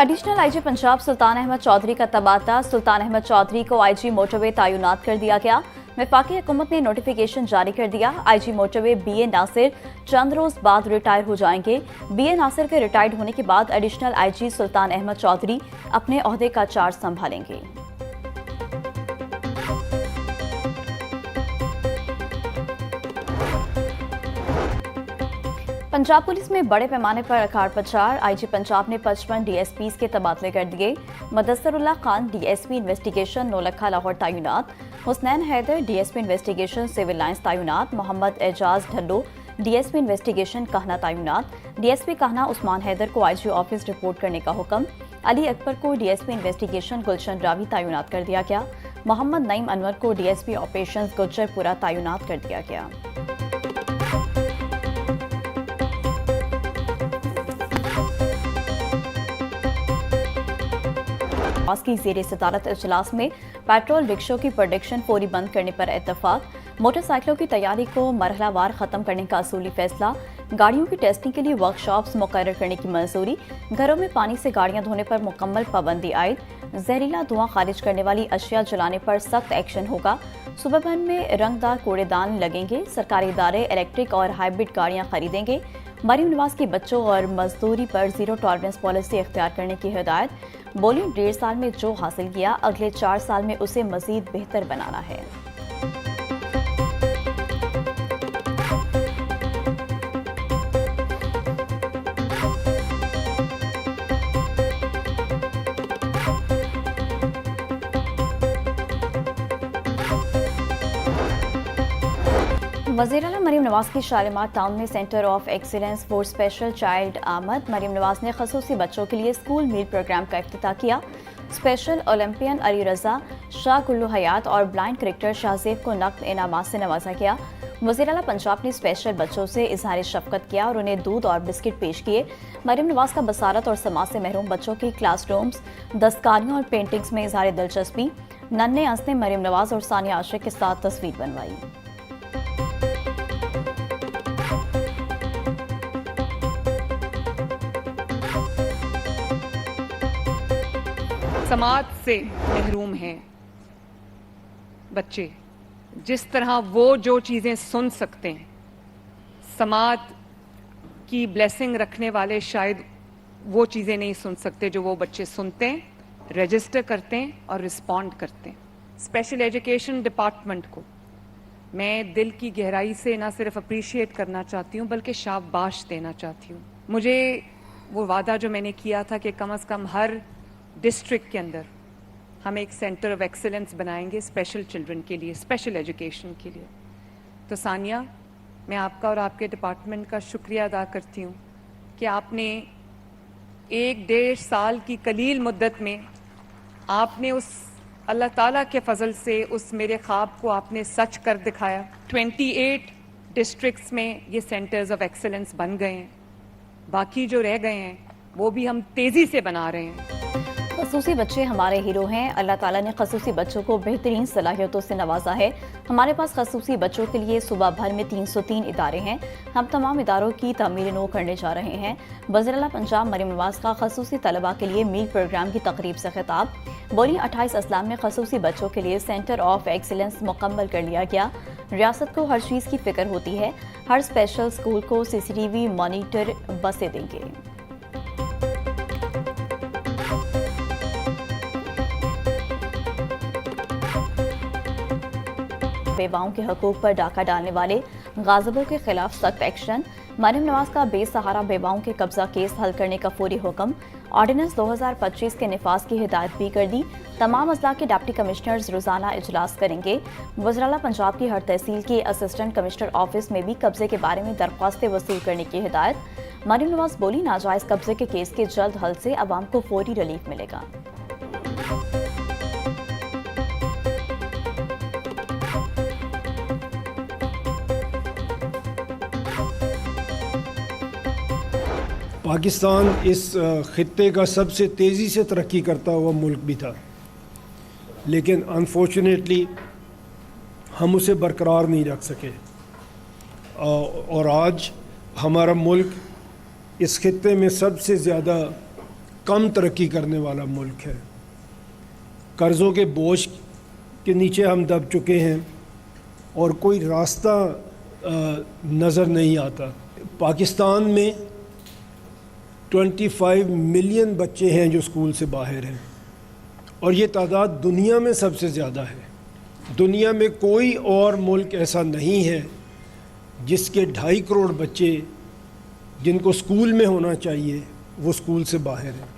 Additional IG Punjab सुल्तान अहमद चौधरी का तबादला। सुल्तान अहमद चौधरी को आईजी मोटरवे तैनात कर दिया गया। वफाकी हुकूमत ने नोटिफिकेशन जारी कर दिया। आईजी मोटरवे बीए नासिर चंद रोज बाद रिटायर हो जाएंगे। बीए नासिर के रिटायर्ड होने के बाद एडिशनल आईजी सुल्तान अहमद चौधरी अपने ओहदे का चार्ज संभालेंगे। पंजाब पुलिस में बड़े पैमाने पर अखाड़ प्रचार। आईजी पंजाब ने 55 डीएसपीज के तबादले कर दिए। मुदस्सरुल्लाह खान डीएसपी इन्वेस्टिगेशन नौलखा लाहौर तैनात। Husnain Haider DSP investigation civil lines तैनात। मोहम्मद एजाज ढल्लो डीएसपी इन्वेस्टिगेशन कहना तैनात। डीएसपी कहना उस्मान हैदर को आईजी ऑफिस रिपोर्ट करने का हुक्म। अली अकबर को डीएसपी इन्वेस्टिगेशन गुलशन रावी तैनात कर दिया गया। मोहम्मद नईम अनवर को डीएसपी ऑपरेशंस गुज्जरपुरा तैनात कर दिया गया। की ज़ेरे सदारत इजलास में पेट्रोल रिक्शों की प्रोडक्शन फौरी बंद करने पर इत्तफाक। मोटरसाइकिलों की तैयारी को मरहलावार ख़त्म करने का असूली फैसला। गाड़ियों की टेस्टिंग के लिए वर्कशॉप्स मुकर्रर करने की मंजूरी। घरों में पानी से गाड़ियां धोने पर मुकम्मल पाबंदी आयद। जहरीला धुआं खारिज करने वाली अशिया जलाने पर सख्त एक्शन होगा। सूबे भर में रंगदार कूड़ेदान लगेंगे। सरकारी इदारे इलेक्ट्रिक और हाइब्रिड गाड़ियां खरीदेंगे। मरीम नवाज के बच्चों और मजदूरी पर जीरो टॉलरेंस पॉलिसी इख्तियार करने की हिदायत। बोली 1.5 साल में जो हासिल किया अगले 4 साल में उसे मजीद बेहतर बनाना है। वज़ीर आला मरीम नवाज की शालीमार टाउन में centre of excellence for special child आमद। मरीम नवाज ने खसूसी बच्चों के लिए स्कूल मील प्रोग्राम का इफ्तिताह किया। स्पेशल ओलंपियन अली रजा, शाह गुल्लू हयात और ब्लाइंड क्रिकेटर शाहजेब को नकद इनामात से नवाजा गया। वज़ीर आला पंजाब ने स्पेशल बच्चों से इजहार शफकत किया और उन्हें दूध और बिस्किट पेश किए। मरीम नवाज का बसारत और समाज से महरूम बच्चों की क्लासरूम्स, दस्तकारियों और पेंटिंग्स में इजहार दिलचस्पी। नन्हे अंस ने मरीम नवाज और सानिया आशिक के साथ तस्वीर बनवाई। समाज से महरूम हैं बच्चे। जिस तरह वो जो चीज़ें सुन सकते हैं, समाज की ब्लेसिंग रखने वाले शायद वो चीज़ें नहीं सुन सकते जो वो बच्चे सुनते हैं, रजिस्टर करते हैं और रिस्पॉन्ड करते हैं। स्पेशल एजुकेशन डिपार्टमेंट को मैं दिल की गहराई से ना सिर्फ अप्रिशिएट करना चाहती हूँ बल्कि शाबाश देना चाहती हूँ। मुझे वो वादा जो मैंने किया था कि कम से कम हर डिस्ट्रिक्ट के अंदर हम एक सेंटर ऑफ एक्सीलेंस बनाएंगे स्पेशल चिल्ड्रन के लिए, स्पेशल एजुकेशन के लिए। तो सानिया, मैं आपका और आपके डिपार्टमेंट का शुक्रिया अदा करती हूँ कि आपने 1-1.5 साल की कलील मुद्दत में आपने उस अल्लाह ताला के फजल से उस मेरे ख्वाब को आपने सच कर दिखाया। 28 डिस्ट्रिक्ट्स में ये सेंटर्स ऑफ एक्सीलेंस बन गए हैं। बाकी जो रह गए हैं वो भी हम तेज़ी से बना रहे हैं। खसूसी बच्चे हमारे हीरो हैं। अल्लाह ताला ने खसूसी बच्चों को बेहतरीन सलाहियतों से नवाजा है। हमारे पास खसूसी बच्चों के लिए सूबा भर में 303 इदारे हैं। हम तमाम इदारों की तामीर नो करने जा रहे हैं। वज़ीर आला पंजाब मरीम नवाज का खसूसी तलबा के लिए मील प्रोग्राम की तकरीब से खिताब। बोली 28 अजला में खसूसी बच्चों के लिए सेंटर ऑफ एक्सीलेंस मुकम्मल कर लिया गया। रियासत को हर चीज़ की फिक्र होती है। हर स्पेशल स्कूल को CCTV मॉनिटर बसें देंगे। बेवाओं के हकूक पर डाका डालने वाले गाज़िबों के खिलाफ सख्त एक्शन। मरीम नवाज का बेसहारा बेवाओं के कब्जा केस हल करने का फौरी हुक्म। ऑर्डिनेंस 2025 के निफाज की हिदायत भी कर दी। तमाम अजला के डिप्टी कमिश्नर्स रोजाना इजलास करेंगे। वज़ीर आला पंजाब की हर तहसील के असिस्टेंट कमिश्नर ऑफिस में भी कब्जे के बारे में दरख्वास्तें वसूल करने की हिदायत। मरीम नवाज बोली नाजायज कब्जे के केस के जल्द हल से अवाम को फौरी रिलीफ मिलेगा। पाकिस्तान इस ख़ित्ते का सबसे तेज़ी से तरक्की करता हुआ मुल्क भी था, लेकिन अनफॉर्चुनेटली हम उसे बरकरार नहीं रख सके और आज हमारा मुल्क इस खित्ते में सबसे ज़्यादा कम तरक्की करने वाला मुल्क है। कर्ज़ों के बोझ के नीचे हम दब चुके हैं और कोई रास्ता नज़र नहीं आता। पाकिस्तान में 25 मिलियन बच्चे हैं जो स्कूल से बाहर हैं और ये तादाद दुनिया में सबसे ज़्यादा है। दुनिया में कोई और मुल्क ऐसा नहीं है जिसके 2.5 करोड़ बच्चे जिनको स्कूल में होना चाहिए वो स्कूल से बाहर हैं।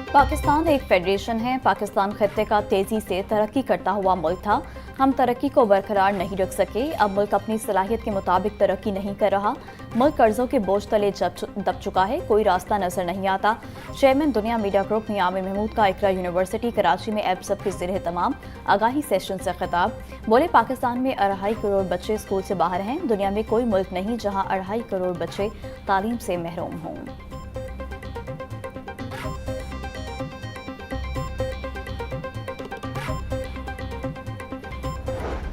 पाकिस्तान एक फेडरेशन है। पाकिस्तान खत्ते का तेजी से तरक्की करता हुआ मुल्क था। हम तरक्की को बरकरार नहीं रख सके। अब मुल्क अपनी सलाहियत के मुताबिक तरक्की नहीं कर रहा। मुल्क कर्जों के बोझ तले दब चुका है। कोई रास्ता नजर नहीं आता। चेयरमैन दुनिया मीडिया ग्रुप मियां आमिर महमूद का इकरा यूनिवर्सिटी कराची में एबसब के ज़रिए तमाम आगाही सेशन से खिताब। बोले, पाकिस्तान में 2.5 करोड़ बच्चे स्कूल से बाहर हैं। दुनिया में कोई मुल्क नहीं जहाँ 2.5 करोड़ बच्चे तालीम से महरूम हों।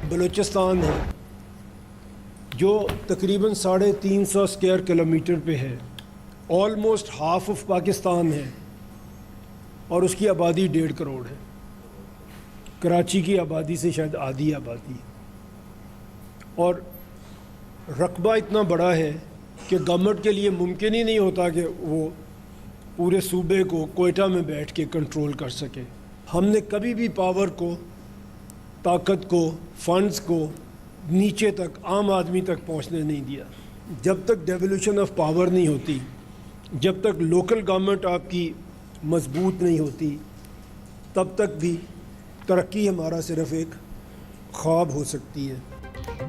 बलूचिस्तान है जो तकरीबन 350 स्क्वायर किलोमीटर पे है, ऑलमोस्ट हाफ ऑफ पाकिस्तान है और उसकी आबादी 1.5 करोड़ है। कराची की आबादी से शायद आधी आबादी, और रकबा इतना बड़ा है कि गवर्नमेंट के लिए मुमकिन ही नहीं होता कि वो पूरे सूबे को कोयटा में बैठ के कंट्रोल कर सके। हमने कभी भी पावर को, ताकत को, फंड्स को नीचे तक, आम आदमी तक पहुंचने नहीं दिया। जब तक डेवोल्यूशन ऑफ पावर नहीं होती, जब तक लोकल गवर्नमेंट आपकी मजबूत नहीं होती, तब तक भी तरक्की हमारा सिर्फ एक ख्वाब हो सकती है।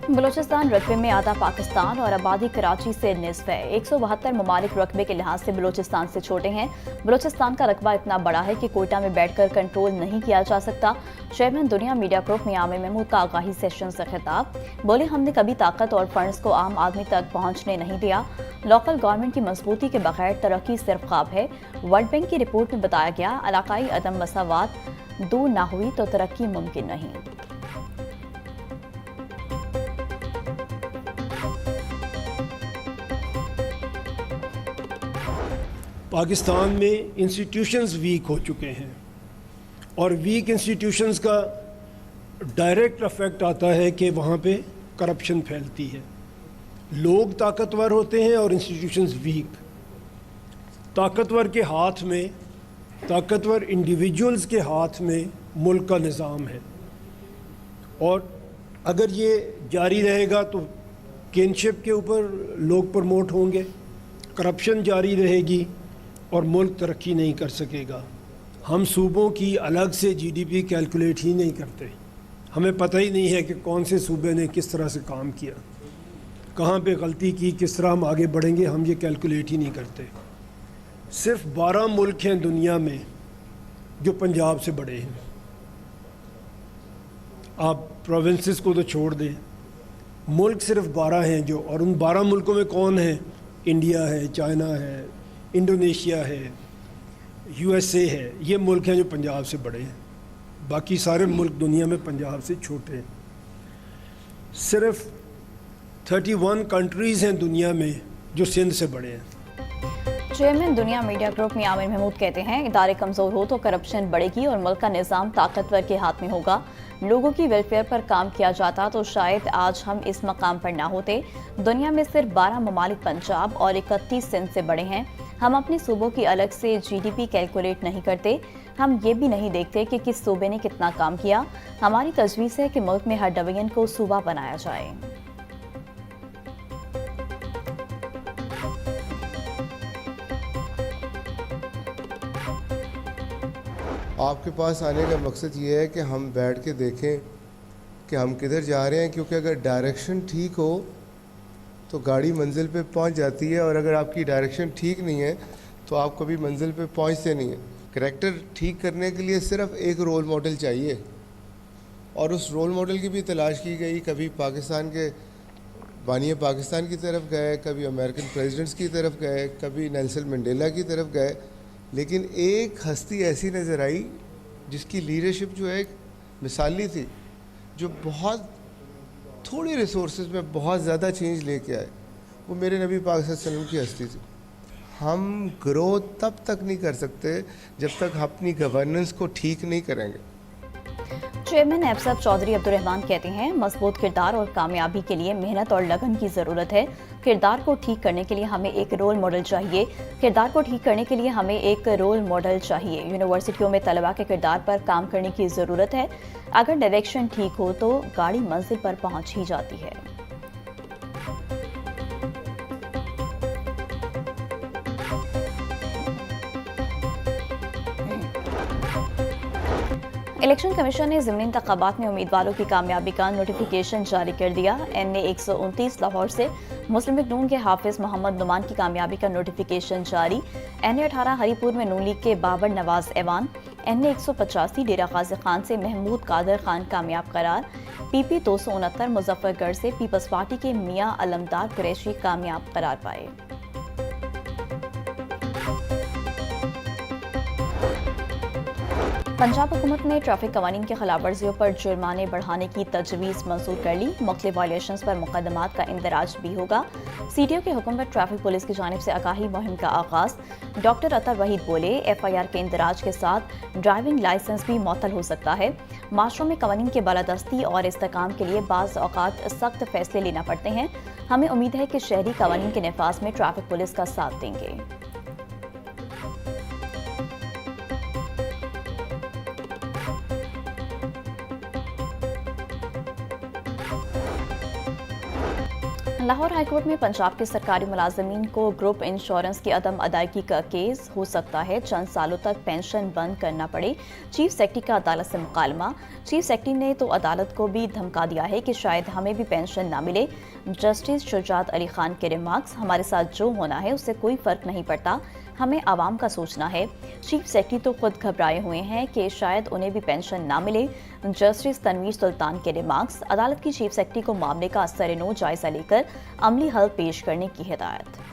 बलूचिस्तान रकबे में आधा पाकिस्तान और आबादी कराची से निस्फ है। 172 ममालिक रकबे के लिहाज से बलूचिस्तान से छोटे हैं। बलूचिस्तान का रकबा इतना बड़ा है कि कोयटा में बैठकर कंट्रोल नहीं किया जा सकता। चेयरमैन दुनिया मीडिया ग्रुप मियां आमिर महमूद का आगाही सेशन से खिताब। बोले, हमने कभी ताकत और फंड्स को आम आदमी तक पहुंचने नहीं दिया। लोकल गवर्नमेंट की मजबूती के बगैर तरक्की सिर्फ ख्वाब है। वर्ल्ड बैंक की रिपोर्ट में बताया गया, इलाकाई अदम मसावात दूर ना हुई तो तरक्की मुमकिन नहीं। पाकिस्तान में इंस्टीट्यूशंस वीक हो चुके हैं और वीक इंस्टीट्यूशंस का डायरेक्ट इफेक्ट आता है कि वहाँ पे करप्शन फैलती है। लोग ताकतवर होते हैं और इंस्टीट्यूशंस वीक। ताकतवर के हाथ में, ताकतवर इंडिविजुअल्स के हाथ में मुल्क का निज़ाम है और अगर ये जारी रहेगा तो किनशिप के ऊपर लोग प्रमोट होंगे, करप्शन जारी रहेगी और मुल्क तरक्की नहीं कर सकेगा। हम सूबों की अलग से जीडीपी कैलकुलेट ही नहीं करते। हमें पता ही नहीं है कि कौन से सूबे ने किस तरह से काम किया, कहाँ पे गलती की, किस तरह हम आगे बढ़ेंगे, हम ये कैलकुलेट ही नहीं करते। सिर्फ 12 मुल्क हैं दुनिया में जो पंजाब से बड़े हैं। आप प्रोविंसेस को तो छोड़ दें, मुल्क सिर्फ 12 हैं जो, और उन 12 मुल्कों में कौन है? इंडिया है, चाइना है, इंडोनेशिया है, यूएसए है। ये मुल्क हैं जो पंजाब से बड़े हैं। बाकी सारे मुल्क दुनिया में पंजाब से छोटे हैं। सिर्फ 31 कंट्रीज़ हैं दुनिया में जो सिंध से बड़े हैं। चेयरमैन दुनिया मीडिया ग्रुप मियां आमिर महमूद कहते हैं, इदारे कमज़ोर हो तो करप्शन बढ़ेगी और मुल्क का निज़ाम ताकतवर के हाथ में होगा। लोगों की वेलफेयर पर काम किया जाता तो शायद आज हम इस मकाम पर ना होते। दुनिया में सिर्फ 12 ममालिक पंजाब और 31 सिंध से बड़े हैं। हम अपने सूबों की अलग से जीडीपी कैलकुलेट नहीं करते। हम ये भी नहीं देखते कि किस सूबे ने कितना काम किया। हमारी तजवीज़ है कि मुल्क में हर डिवीजन को सूबा बनाया जाए। आपके पास आने का मकसद ये है कि हम बैठ के देखें कि हम किधर जा रहे हैं, क्योंकि अगर डायरेक्शन ठीक हो तो गाड़ी मंजिल पे पहुंच जाती है, और अगर आपकी डायरेक्शन ठीक नहीं है तो आप कभी मंजिल पे पहुंचते नहीं हैं। करैक्टर ठीक करने के लिए सिर्फ एक रोल मॉडल चाहिए, और उस रोल मॉडल की भी तलाश की गई। कभी पाकिस्तान के बानी पाकिस्तान की तरफ गए, कभी अमेरिकन प्रेसिडेंट्स की तरफ गए, कभी नेल्सन मंडेला की तरफ गए, लेकिन एक हस्ती ऐसी नज़र आई जिसकी लीडरशिप जो है मिसाली थी, जो बहुत थोड़ी रिसोर्सेज में बहुत ज़्यादा चेंज लेके आए। वो मेरे नबी पाक सल्लल्लाहु अलैहि वसल्लम की हस्ती थी। हम ग्रोथ तब तक नहीं कर सकते जब तक अपनी गवर्नेंस को ठीक नहीं करेंगे। चेयरमैन एफसब चौधरी अब्दुर्रहमान कहते हैं, मजबूत किरदार और कामयाबी के लिए मेहनत और लगन की ज़रूरत है। किरदार को ठीक करने के लिए हमें एक रोल मॉडल चाहिए। यूनिवर्सिटियों में तलबा के किरदार पर काम करने की ज़रूरत है। अगर डायरेक्शन ठीक हो तो गाड़ी मंजिल पर पहुंच ही जाती है। इलेक्शन कमीशन ने ज़िमनी इंतखाबात में उम्मीदवारों की कामयाबी का नोटिफिकेशन जारी कर दिया। NA 129 लाहौर से मुस्लिम लीग नून के हाफिज मोहम्मद नुमान की कामयाबी का नोटिफिकेशन जारी। NA 18 हरीपुर में नून लीग के बाबर नवाज ऐवान। NA 185 डेरा गाजी खान से महमूद कादर खान कामयाब करार। PP 269 मुजफ्फरगढ़ से पीपल्स पार्टी के मियां अलमदार कुरैशी कामयाब करार पाए। पंजाब हुकूमत ने ट्रैफिक कवानीन की खिलाफ वर्जियों पर जुर्माने बढ़ाने की तजवीज़ मंजूर कर ली। मुख्तलिफ वायलेशंस पर मुकदमात का इंदराज भी होगा। CTO के हुक्म पर ट्रैफिक पुलिस की जानिब से आगाही मुहिम का आगाज। डॉक्टर अतर वहीद बोले, FIR के इंदराज के साथ ड्राइविंग लाइसेंस भी मुअत्तल हो सकता है। माशरों में कवानीन के बालादस्ती और इस्तेकाम के लिए बाज़ औक़ात सख्त फैसले लेना पड़ते हैं। हमें उम्मीद है कि शहरी कवानीन के नफाज में ट्रैफिक पुलिस का साथ देंगे। लाहौर हाईकोर्ट में पंजाब के सरकारी मुलाजमीन को ग्रुप इंश्योरेंस की अदम अदायगी का केस हो सकता है। चंद सालों तक पेंशन बंद करना पड़े। चीफ सेक्रेटरी का अदालत से मुकालमा। चीफ सेक्रेटरी ने तो अदालत को भी धमका दिया है कि शायद हमें भी पेंशन ना मिले। जस्टिस शुजात अली खान के रिमार्क्स, हमारे साथ जो होना है उससे कोई फर्क नहीं पड़ता, हमें आवाम का सोचना है। चीफ सेक्रेटरी तो खुद घबराए हुए हैं कि शायद उन्हें भी पेंशन ना मिले। जस्टिस तनवीर सुल्तान के रिमार्क्स, अदालत की चीफ सेक्रेटरी को मामले का असर-ए-नौ जायजा लेकर अमली हल पेश करने की हिदायत।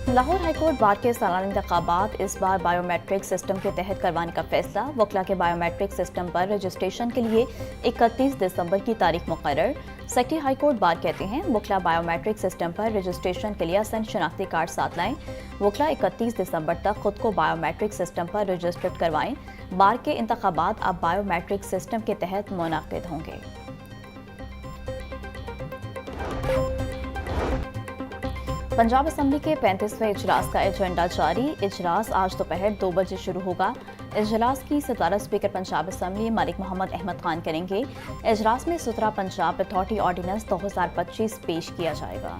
लाहौर हाईकोर्ट बार के सालाना इंतखाबात इस बार बायोमेट्रिक सिस्टम के तहत करवाने का फैसला। वकला के बायोमेट्रिक सिस्टम पर रजिस्ट्रेशन के लिए 31 दिसंबर की तारीख मुकर्रर। सेक्रेटरी हाईकोर्ट बार कहते हैं, वकला बायोमेट्रिक सिस्टम पर रजिस्ट्रेशन के लिए असन शनाख्ती कार्ड साथ लाएं। वकला 31 दिसंबर तक खुद को बायोमेट्रिक सिस्टम पर रजिस्टर्ड करवाएं। बार के इंतखाबात अब बायोमेट्रिक सिस्टम के तहत मुनक्किद होंगे। पंजाब असम्बली के 35वें इजलास का एजेंडा जारी। इजलास आज दोपहर 2 बजे शुरू होगा। इजलास की सदारत स्पीकर पंजाब असम्बली मलिक मोहम्मद अहमद खान करेंगे। इजलास में सुथरा पंजाब अथॉरिटी ऑर्डिनेंस 2025 पेश किया जाएगा।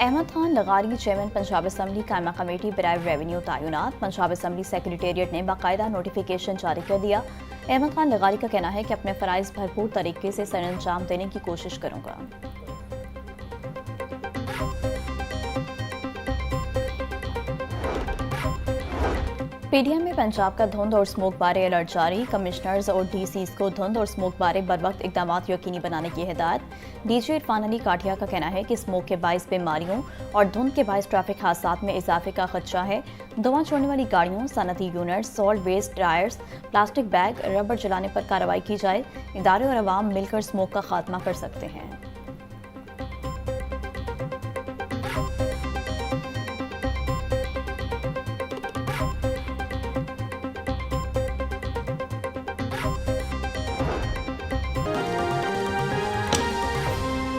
अहमद खान लगारी चेयरमैन पंजाब असम्बली कायमा कमेटी बराए रेवेन्यू तैनात। पंजाब असम्बली सेक्रेटेरिएट ने बाकायदा नोटिफिकेशन जारी कर दिया। अहमद खान लगारी का कहना है कि अपने फ़राइज़ भरपूर तरीके से सरअंजाम देने की कोशिश करूंगा। PDM में पंजाब का धुंध और स्मोक बारे अलर्ट जारी। कमिश्नर्स और DCs को धुंध और स्मोक बारे बर वक्त इकदाम यकीनी बनाने की हिदायत। DJ इरफान अली काठिया का कहना है कि स्मोक के बाइस बीमारियों और धुंध के बाइस ट्रैफिक हादसात में इजाफे का खदशा है। धुआं छोड़ने वाली गाड़ियों, सनती unit, salt waste tyres, plastic bag, rubber जलाने पर कार्रवाई की जाए। इदारे और अवाम मिलकर स्मोक का खात्मा कर सकते हैं।